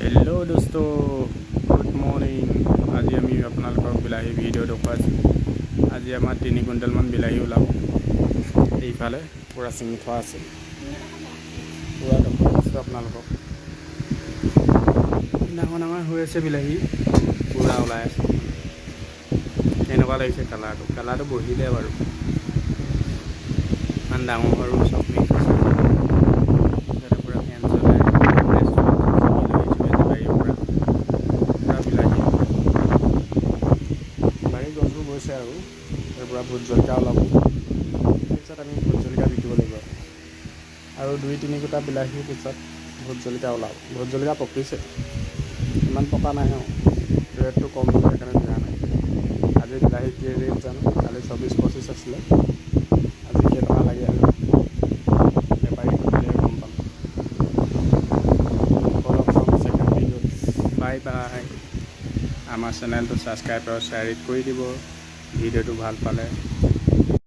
Hello दोस्तों good morning. आज आमी आपनालोকক বিলাহী ভিডিঅ' দেখুৱাইছোঁ। আজি আমাৰ 3 কুইণ্টেলমান বিলাহী ওলাব। এইফালে পুৰা চিঙি থোৱা আছে, পুৰা দেখুৱাইছোঁ আপোনালোকক। ডাঙৰ ডাঙৰ হৈ আছে বিলাহী, পুৰা ওলাই আছে। কেনেকুৱা লাগিছে কালাৰটো বহিলে বাৰু, ইমান ডাঙৰ সৰু চব মিক্স আছে। গৈছে আৰু ইয়াৰ পৰা ভোট জলকীয়া ওলাব। তাৰপিছত আমি ভোট জলকীয়া বিকিব লাগিব আৰু 2-3 কোটা বিলাহীৰ পিছত ভোট জলকীয়া ওলাব। ভোট জলকীয়া পকিছে, ইমান পকা নাই আৰু ৰেটটো কম হ'ব, সেইকাৰণে দিয়া নাই। আজি বিলাহী কি ৰেট জানো, কালি 24-25 আছিলে, আজি কেইটকা লাগে আৰু বেপাৰী সুধিলে গম পাম। ছেকেণ্ড ভিডিঅ'ত বাই বাই। আমাৰ চেনেলটো ছাবস্ক্ৰাইব আৰু শ্বেয়াৰ কৰি দিব ভিডিঅ'টো ভাল পালে।